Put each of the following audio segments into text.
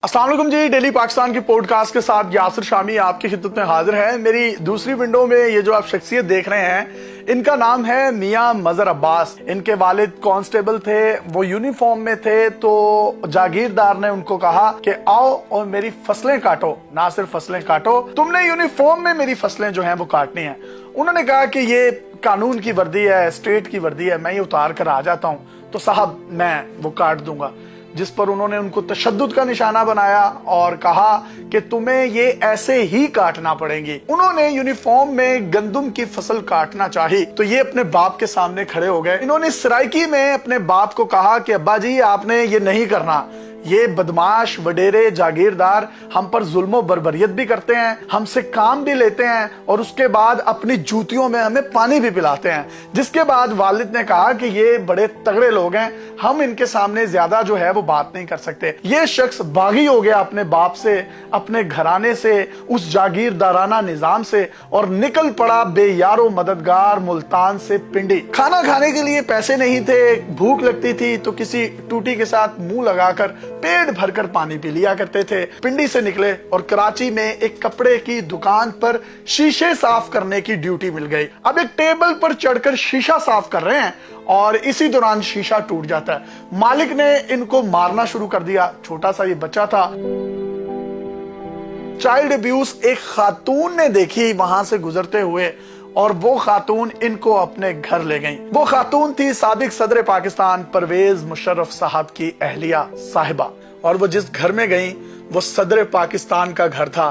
अस्सलाम वालेकुम जी। डेली पाकिस्तान की पॉडकास्ट के साथ यासिर शामी आपकी खिदमत में हाजिर है। मेरी दूसरी विंडो में ये जो आप शख्सियत देख रहे हैं, इनका नाम है मियां मजहर अब्बास। इनके वालिद कांस्टेबल थे, वो यूनिफॉर्म में थे। तो जागीरदार ने उनको कहा कि आओ और मेरी फसलें काटो, ना सिर्फ फसलें काटो, तुमने यूनिफॉर्म में मेरी फसलें जो हैं वो काटनी है। उन्होंने कहा कि ये कानून की वर्दी है, स्टेट की वर्दी है, मैं ये उतार कर आ जाता हूँ तो साहब मैं वो काट दूंगा। जिस पर उन्होंने उनको तशद्दुद का निशाना बनाया और कहा कि तुम्हें ये ऐसे ही काटना पड़ेंगी। उन्होंने यूनिफॉर्म में गंदम की फसल काटना चाही तो ये अपने बाप के सामने खड़े हो गए। इन्होंने सराइकी में अपने बाप को कहा कि अब्बा जी आपने ये नहीं करना, ये बदमाश वडेरे जागीरदार हम पर जुल्म बर्बरियत भी करते हैं, हमसे काम भी लेते हैं और उसके बाद अपनी जूतियों में हमें पानी भी पिलाते हैं। जिसके बाद वालिद ने कहा कि ये बड़े तगड़े लोग हैं, हम इनके सामने ज्यादा जो है वो बात नहीं कर सकते। ये शख्स बागी हो गया अपने बाप से, अपने घराने से, उस जागीरदाराना निजाम से और निकल पड़ा बेयारो मददगार मुल्तान से पिंडी। खाना खाने के लिए पैसे नहीं थे, भूख लगती थी तो किसी टूटी के साथ मुंह लगाकर पेट भरकर पानी पी लिया करते थे। पिंडी से निकले और कराची में एक कपड़े की दुकान पर शीशे साफ करने की ड्यूटी मिल गई। अब एक टेबल पर चढ़कर शीशा साफ कर रहे हैं और इसी दौरान शीशा टूट जाता है। मालिक ने इनको मारना शुरू कर दिया। छोटा सा ये बच्चा था। चाइल्ड अब्यूज एक खातून ने देखी वहां से गुजरते हुए और वो खातून इनको अपने घर ले गई। वो खातून थी साबिक सदर पाकिस्तान परवेज मुशर्रफ साहब की अहलिया साहिबा, और वो जिस घर में गई वो सदर पाकिस्तान का घर था।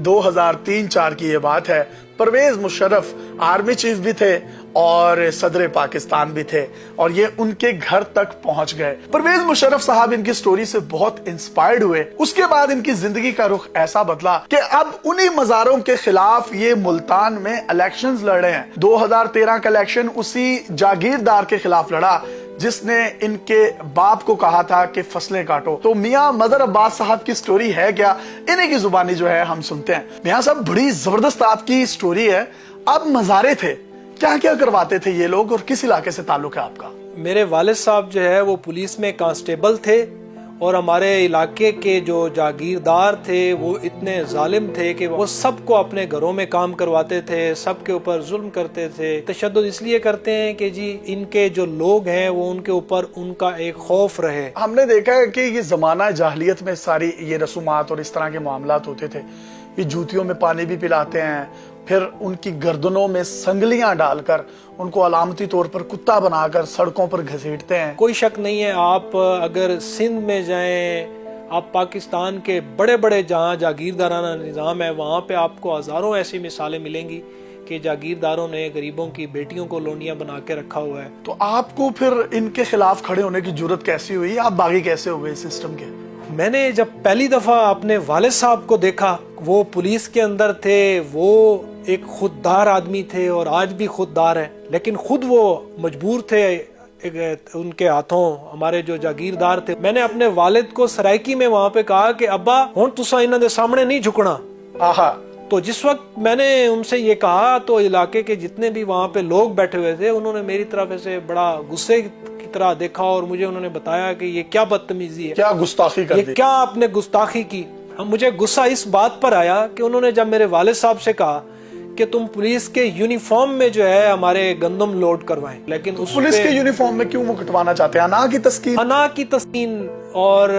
2003-04 की ये बात है। परवेज मुशर्रफ आर्मी चीफ भी थे और सदर पाकिस्तान भी थे और ये उनके घर तक पहुंच गए। परवेज मुशर्रफ साहब इनकी स्टोरी से बहुत इंस्पायर्ड हुए। उसके बाद इनकी जिंदगी का रुख ऐसा बदला कि अब उन्हीं मजारों के खिलाफ ये मुल्तान में इलेक्शंस लड़ रहे हैं। 2013 का इलेक्शन उसी जागीरदार के खिलाफ लड़ा जिसने इनके बाप को कहा था कि फसलें काटो। तो मियां मजहर अब्बास साहब की स्टोरी है क्या, इन्हीं की जुबानी जो है हम सुनते हैं। मियां साहब बड़ी जबरदस्त आपकी स्टोरी है। अब मजारे थे, क्या क्या करवाते थे ये लोग और किस इलाके से ताल्लुक है आपका? मेरे वालिद साहब जो है वो पुलिस में कांस्टेबल थे और हमारे इलाके के जो जागीरदार थे वो इतने जालिम थे कि वो सबको अपने घरों में काम करवाते थे, सबके ऊपर जुल्म करते थे। तशद्दुद इसलिए करते हैं कि जी इनके जो लोग हैं वो उनके ऊपर उनका एक खौफ रहे। हमने देखा है कि ये जमाना जाहलियत में सारी ये रसूमात और इस तरह के मामलात होते थे। ये जूतियों में पानी भी पिलाते हैं, फिर उनकी गर्दनों में संगलियां डालकर उनको अलामती तौर पर कुत्ता बनाकर सड़कों पर घसीटते हैं। कोई शक नहीं है, आप अगर सिंध में जाएं, आप पाकिस्तान के बड़े बड़े जहाँ जागीरदाराना निज़ाम है वहाँ पे आपको हजारों ऐसी मिसालें मिलेंगी कि जागीरदारों ने गरीबों की बेटियों को लोनियां बना के रखा हुआ है। तो आपको फिर इनके खिलाफ खड़े होने की जरूरत कैसी हुई? आप बागी कैसे हुए इस सिस्टम के? मैंने जब पहली दफा अपने वालिद साहब को देखा, वो पुलिस के अंदर थे, वो एक खुददार आदमी थे और आज भी खुददार है, लेकिन खुद वो मजबूर थे उनके हाथों। हमारे जो जागीरदार थे, मैंने अपने वालिद को सराइकी में वहां पे कहा कि अब्बा हुण तुसा इन्हां दे सामने नहीं झुकना। आहा। तो जिस वक्त मैंने उनसे ये कहा तो इलाके के जितने भी वहां पे लोग बैठे हुए थे उन्होंने मेरी तरफ ऐसे बड़ा गुस्से की तरह देखा और मुझे उन्होंने बताया कि ये क्या बदतमीजी है, क्या गुस्ताखी कर दी, ये क्या आपने गुस्ताखी की। मुझे गुस्सा इस बात पर आया कि उन्होंने जब मेरे वालिद साहब से कहा कि तुम पुलिस के यूनिफॉर्म में जो है हमारे गंदम लोड करवाएं, लेकिन उस पुलिस के यूनिफॉर्म में क्यों वो कटवाना चाहते हैं? अना की तस्कीन और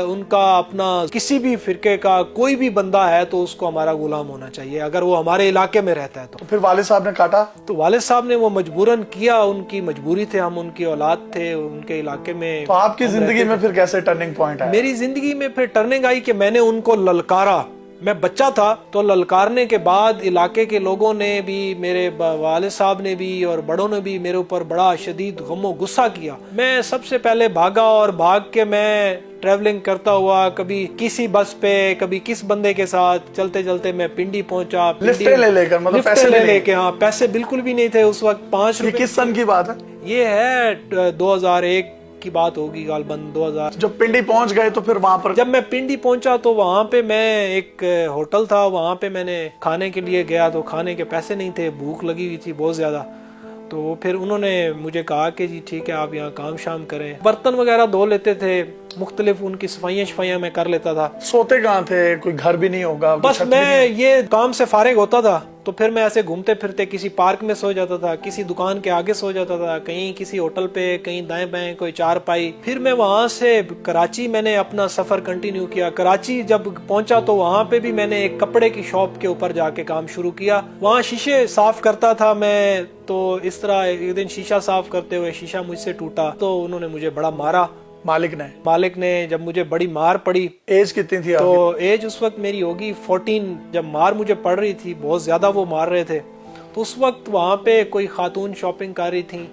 उनका अपना किसी भी फिरके का कोई भी बंदा है तो उसको हमारा गुलाम होना चाहिए अगर वो हमारे इलाके में रहता है। तो फिर वालिद साहब ने काटा? तो वालिद साहब ने वो मजबूरन किया, उनकी मजबूरी थे, हम उनकी औलाद थे, उनके इलाके में। तो आपकी जिंदगी में फिर कैसे टर्निंग पॉइंट आया? मेरी जिंदगी में फिर टर्निंग आई कि मैंने उनको ललकारा। मैं बच्चा था तो ललकारने के बाद इलाके के लोगों ने भी, मेरे वालिद साहब ने भी और बड़ों ने भी मेरे ऊपर बड़ा शदीद गमो गुस्सा किया। मैं सबसे पहले भागा और भाग के मैं ट्रैवलिंग करता हुआ कभी किसी बस पे, कभी किस बंदे के साथ चलते चलते मैं पिंडी पहुंचा। लिफ्ट ले लेकर, मतलब पैसे ले लेके? हाँ, पैसे बिल्कुल भी नहीं थे उस वक्त। 5 रुपए। किस सन की बात है? ये है 2001 की बात होगी, गालबन 2000। जब पिंडी पहुंच गए तो फिर वहां पर? जब मैं पिंडी पहुंचा तो वहां पे मैं, एक होटल था वहां पे मैंने खाने के लिए गया तो खाने के पैसे नहीं थे, भूख लगी हुई थी बहुत ज्यादा। तो फिर उन्होंने मुझे कहा कि जी ठीक है आप यहाँ काम शाम करें। बर्तन वगैरह धो लेते थे مختلف ان کی صفائیاں میں کر لیتا تھا. सोते कहाँ थे? कोई घर भी नहीं होगा, कोई بس छत भी नहीं میں یہ کام سے فارغ ہوتا تھا تو پھر میں ایسے گھومتے پھرتے کسی پارک میں سو جاتا تھا, کسی دکان کے آگے سو جاتا تھا, کہیں کسی ہوٹل پہ, کہیں دائیں بائیں کوئی چار پائی. پھر میں وہاں سے کراچی میں نے اپنا سفر کنٹینیو کیا. کراچی جب پہنچا تو وہاں پہ بھی میں نے ایک کپڑے کی شاپ کے اوپر جا کے کام شروع کیا. وہاں شیشے صاف کرتا تھا میں. تو اس طرح ایک دن شیشہ صاف کرتے ہوئے شیشہ مجھ سے ٹوٹا تو انہوں نے مجھے بڑا مارا. مالک نے جب مجھے بڑی مار پڑی. ایج کتنی تھی تو ایج اس وقت میری ہوگی 14. جب مار مجھے پڑ رہی تھی, بہت زیادہ وہ مار رہے تھے, تو اس وقت وہاں پہ کوئی خاتون شاپنگ کر رہی تھیں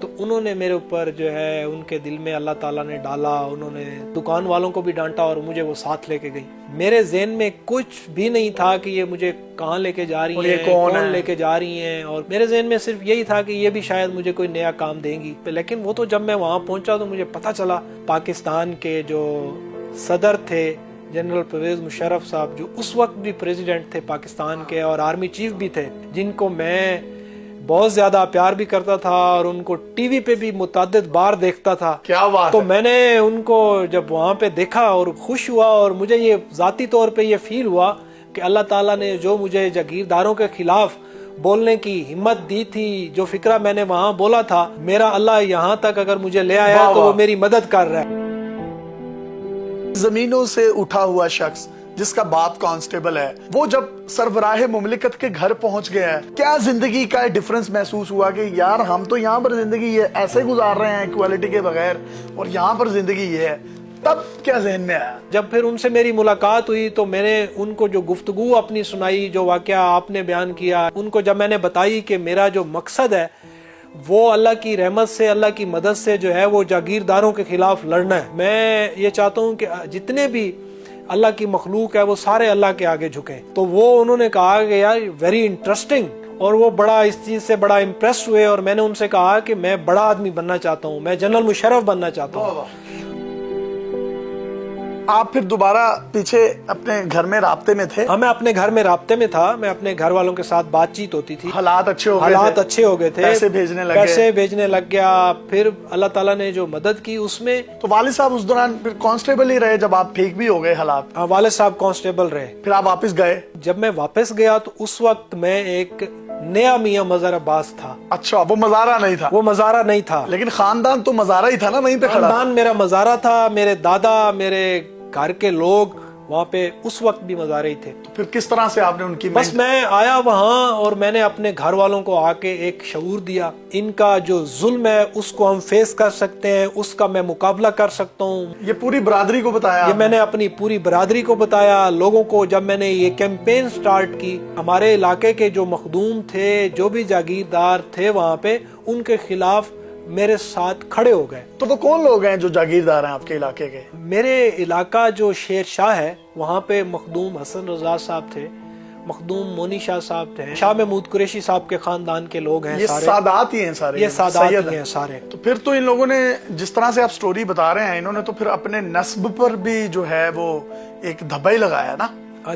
تو انہوں نے میرے اوپر جو ہے ان کے دل میں اللہ تعالیٰ نے ڈالا. انہوں نے دکان والوں کو بھی ڈانٹا اور مجھے وہ ساتھ لے کے گئی. میرے ذہن میں کچھ بھی نہیں تھا کہ یہ مجھے کہاں لے کے جا رہی ہیں, کون لے کے جا رہی ہیں, اور میرے ذہن میں صرف یہی تھا کہ یہ بھی شاید مجھے کوئی نیا کام دیں گی. لیکن وہ تو جب میں وہاں پہنچا تو مجھے پتا چلا پاکستان کے جو صدر تھے جنرل پرویز مشرف صاحب, جو اس وقت بھی پریزیڈنٹ تھے پاکستان کے اور آرمی چیف بھی تھے, جن کو میں بہت زیادہ پیار بھی کرتا تھا اور ان کو ٹی وی پہ بھی متعدد بار دیکھتا تھا. کیا بات تو میں نے ان کو جب وہاں پہ دیکھا اور خوش ہوا, اور مجھے یہ ذاتی طور پہ یہ فیل ہوا کہ اللہ تعالیٰ نے جو مجھے جاگیرداروں کے خلاف بولنے کی ہمت دی تھی, جو فکرہ میں نے وہاں بولا تھا, میرا اللہ یہاں تک اگر مجھے لے آیا تو وہ میری مدد کر رہا ہے. زمینوں سے اٹھا ہوا شخص جس کا باپ کانسٹیبل ہے, وہ جب سربراہ مملکت کے گھر پہنچ گیا ہے, کیا زندگی کا ڈیفرنس محسوس ہوا کہ یار ہم تو یہاں پر زندگی یہ ایسے گزار رہے ہیں ایکوالٹی کے بغیر, اور یہاں پر زندگی یہ ہے, تب کیا ذہن میں آیا؟ جب پھر ان سے میری ملاقات ہوئی تو میں نے ان کو جو گفتگو اپنی سنائی, جو واقعہ آپ نے بیان کیا, ان کو جب میں نے بتائی کہ میرا جو مقصد ہے وہ اللہ کی رحمت سے, اللہ کی مدد سے جو ہے وہ جاگیرداروں کے خلاف لڑنا ہے. میں یہ چاہتا ہوں کہ جتنے بھی اللہ کی مخلوق ہے وہ سارے اللہ کے آگے جھکیں. تو وہ انہوں نے کہا کہ یار ویری انٹرسٹنگ, اور وہ بڑا اس چیز سے بڑا امپریس ہوئے. اور میں نے ان سے کہا کہ میں بڑا آدمی بننا چاہتا ہوں, میں جنرل مشرف بننا چاہتا ہوں. آپ پھر دوبارہ پیچھے اپنے گھر میں رابطے میں تھے؟ ہاں, میں اپنے گھر میں رابطے میں تھا. میں اپنے گھر والوں کے ساتھ بات چیت ہوتی تھی. حالات اچھے ہو گئے تھے, پیسے بھیجنے لگ گیا. پھر اللہ تعالیٰ نے جو مدد کی اس میں. تو والد صاحب اس دوران پھر کانسٹیبل ہی رہے جب آپ ٹھیک بھی ہو گئے حالات؟ والد صاحب کانسٹیبل رہے. پھر آپ واپس گئے؟ جب میں واپس گیا تو اس وقت میں ایک نیا میاں مظہر عباس تھا. اچھا, وہ مزارہ نہیں تھا؟ وہ مزارہ نہیں تھا, لیکن خاندان تو مزارہ ہی تھا نا, وہیں پہ کھڑا. خاندان میرا مزارہ تھا. میرے دادا, میرے گھر کے لوگ وہاں پہ اس وقت بھی مزارے ہی تھے. تو پھر کس طرح سے آپ نے ان کی؟ بس میں آیا وہاں اور میں نے اپنے گھر والوں کو آ کے ایک شعور دیا. ان کا جو ظلم ہے اس کو ہم فیس کر سکتے ہیں, اس کا میں مقابلہ کر سکتا ہوں. یہ پوری برادری کو بتایا؟ یہ میں نے اپنی پوری برادری کو بتایا, لوگوں کو. جب میں نے یہ کیمپین سٹارٹ کی, ہمارے علاقے کے جو مخدوم تھے, جو بھی جاگیردار تھے وہاں پہ, ان کے خلاف میرے ساتھ کھڑے ہو گئے. تو کون لوگ ہیں جو جاگیردار ہیں آپ کے علاقے کے؟ میرے علاقہ جو شیر شاہ ہے وہاں پہ مخدوم حسن رضا صاحب تھے, مخدوم مونی شاہ صاحب تھے, شاہ محمود قریشی صاحب کے خاندان کے لوگ ہیں. یہ سادات ہی ہیں سارے؟ یہ سادات ہی ہیں سارے. تو پھر تو ان لوگوں نے, جس طرح سے آپ سٹوری بتا رہے ہیں, انہوں نے تو پھر اپنے نسب پر بھی جو ہے وہ ایک دھبا ہی لگایا نا؟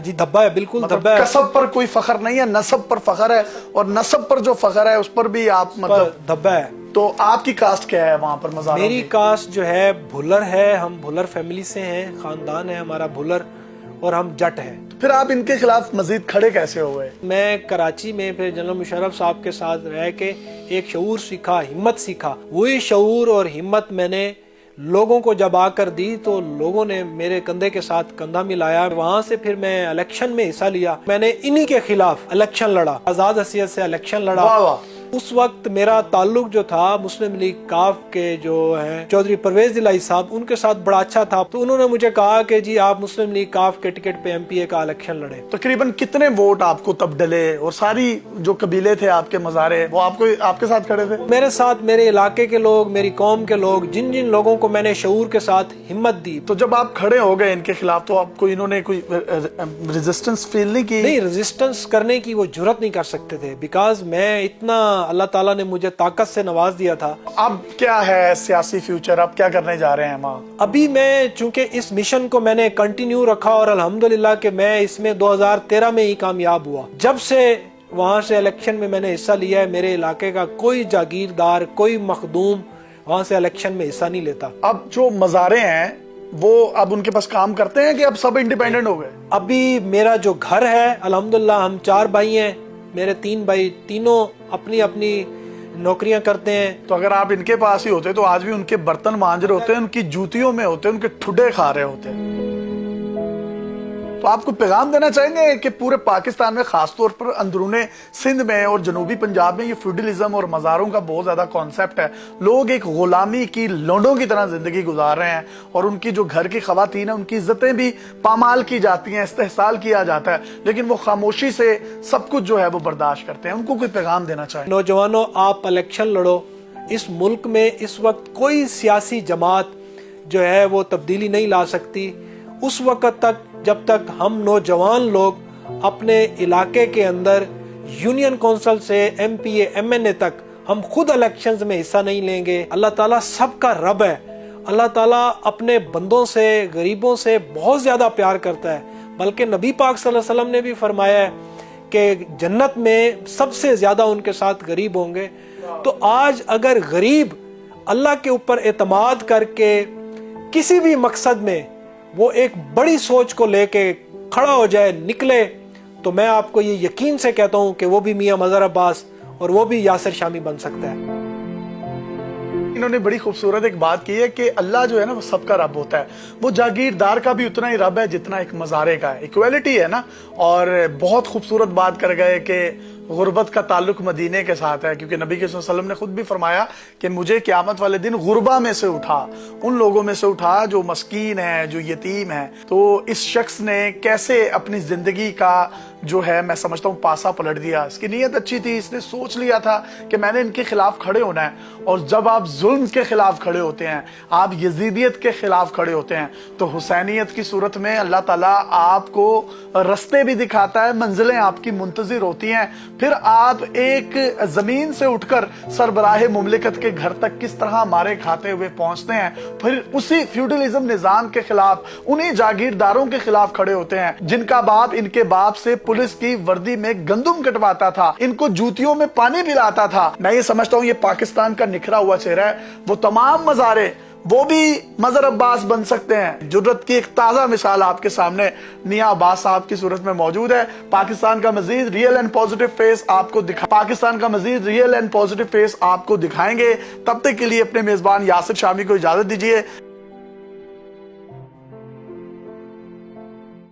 جی دھبا ہے, بالکل دھبا ہے. کسب پر کوئی فخر نہیں ہے, نسب پر فخر ہے, اور نسب پر جو فخر ہے اس پر بھی آپ مطلب دھبا ہے. تو آپ کی کاسٹ کیا ہے وہاں پر مزاروں کی؟ میری کاسٹ جو ہے بھولر ہے. ہم بھولر فیملی سے ہیں, خاندان ہے ہمارا بھولر, اور ہم جٹ ہیں. پھر آپ ان کے خلاف مزید کھڑے کیسے ہوئے؟ میں کراچی میں پھر جنرل مشرف صاحب کے ساتھ رہ کے ایک شعور سیکھا, ہمت سیکھا. وہی شعور اور ہمت میں نے لوگوں کو جب آ کر دی تو لوگوں نے میرے کندھے کے ساتھ کندھا ملایا. وہاں سے پھر میں الیکشن میں حصہ لیا. میں نے انہی کے خلاف الیکشن لڑا, آزاد حیثیت سے الیکشن لڑا. اس وقت میرا تعلق جو تھا مسلم لیگ کاف کے جو ہیں چودھری پرویز الہی صاحب, ان کے ساتھ بڑا اچھا تھا. تو انہوں نے مجھے کہا کہ جی آپ مسلم لیگ کاف کے ٹکٹ پہ MP کا الیکشن لڑے. تقریباً کتنے ووٹ آپ کو تب ڈلے, اور ساری جو قبیلے تھے آپ کے مزارے وہ آپ کے ساتھ کھڑے تھے؟ میرے ساتھ میرے علاقے کے لوگ, میری قوم کے لوگ, جن جن لوگوں کو میں نے شعور کے ساتھ ہمت دی. تو جب آپ کھڑے ہو گئے ان کے خلاف تو آپ کو انہوں نے کوئی ریزسٹنس فیل نہیں کی؟ نہیں, ریزسٹنس کرنے کی وہ جرت نہیں کر سکتے تھے, بیکاز میں اتنا اللہ تعالیٰ نے مجھے طاقت سے نواز دیا تھا. اب کیا ہے سیاسی فیوچر, اب کیا کرنے جا رہے ہیں وہاں؟ ابھی میں چونکہ اس مشن کو میں نے کنٹینیو رکھا, اور الحمدللہ کہ میں اس میں 2013 میں ہی کامیاب ہوا. جب سے وہاں سے الیکشن میں نے حصہ لیا ہے, میرے علاقے کا کوئی جاگیردار, کوئی مخدوم وہاں سے الیکشن میں حصہ نہیں لیتا. اب جو مزارے ہیں वो अब उनके पास काम करते हैं कि अब सब इंडिपेंडेंट हो गए? अभी मेरा जो घर है अल्हम्दुलिल्लाह, हम 4 भाई हैं, मेरे 3 भाई तीनों अपनी अपनी नौकरियां करते हैं। तो अगर आप इनके पास ही होते तो आज भी उनके बर्तन मांज रहे होते, उनकी जूतियों में होते, उनके ठुड्डे खा रहे होते। तो आपको पैगाम देना चाहेंगे कि पूरे पाकिस्तान में, खासतौर पर अंदरूने सिंध में और जनूबी पंजाब में ये फ्यूडलिज्म और मज़ारों का बहुत ज़्यादा कॉन्सेप्ट है। लोग एक गुलामी की लोंडों की तरह ज़िंदगी गुजार रहे हैं और उनकी जो घर की ख़वातीन है उनकी इज्जतें भी पामाल की जाती हैं, इस्तेहसाल किया जाता है, लेकिन वो खामोशी से सब कुछ जो है वो बर्दाश्त करते हैं। उनको कोई पैगाम देना चाहें? नौजवानों, आप इलेक्शन लड़ो। इस मुल्क में इस वक्त कोई सियासी जमात जो है वो तब्दीली नहीं ला सकती उस वक्त तक जब तक हम नौजवान लोग अपने इलाके के अंदर यूनियन कौंसिल से MPA MNA तक हम खुद इलेक्शंस में हिस्सा नहीं लेंगे। अल्लाह ताला सबका रब है। अल्लाह ताला अपने बंदों से, गरीबों से बहुत ज्यादा प्यार करता है। बल्कि नबी पाक सल्लल्लाहु अलैहि वसल्लम ने भी फरमाया है कि जन्नत में सबसे ज्यादा उनके साथ गरीब होंगे। तो आज अगर गरीब अल्लाह के ऊपर एतमाद करके किसी भी मकसद में वो एक बड़ी सोच को लेके खड़ा हो जाए, निकले, तो मैं आपको ये यकीन से कहता हूं कि वो भी मियां मज़हर अब्बास और वो भी यासिर शामी बन सकता है। इन्होंने बड़ी खूबसूरत एक बात की है कि अल्लाह जो है ना वो सबका रब होता है। वो जागीरदार का भी उतना ही रब है जितना एक मज़ारे का है। इक्वालिटी है ना। और बहुत खूबसूरत बात कर गए कि गुर्बत का ताल्लुक मदीने के साथ है, क्योंकि नबी के सल्लल्लाहु अलैहि वसल्लम ने खुद भी फरमाया कि मुझे क़यामत वाले दिन गुरबा में से उठा, उन लोगों में से उठा जो मस्कीन है, जो यतीम है। तो इस शख्स ने कैसे अपनी जिंदगी का जो है मैं समझता हूँ पासा पलट दिया। इसकी नीयत अच्छी थी, इसने सोच लिया था कि मैंने इनके खिलाफ खड़े होना है। और जब आप जुल्म के खिलाफ खड़े होते हैं, आप यजीदियत के खिलाफ खड़े होते हैं, तो हुसैनियत की सूरत में अल्लाह ताला आपको रास्ते भी दिखाता है, मंजिलें आपकी मुंतजिर होती हैं। फिर आप एक जमीन से उठकर सरबराह मुमलिकत के घर तक किस तरह मारे खाते हुए पहुंचते हैं। फिर उसी फ्यूडलिज्म निजाम के खिलाफ, उन्हीं जागीरदारों के खिलाफ खड़े होते हैं जिनका बाप इनके बाप से पुलिस की वर्दी में गंदुम कटवाता था, इनको जूतियों में पानी पिलाता था। मैं ये समझता हूँ ये पाकिस्तान का निखरा हुआ चेहरा है। वो तमाम मज़ारे वो भी मज़हर अब्बास बन सकते हैं। जुर्रत की एक ताज़ा मिसाल आपके सामने मियां अब्बास साहब की सूरत में मौजूद है। पाकिस्तान का मजीद रियल एंड पॉजिटिव फेस आपको दिखाएंगे। तब तक के लिए अपने मेजबान यासिर शामी को इजाजत दीजिए।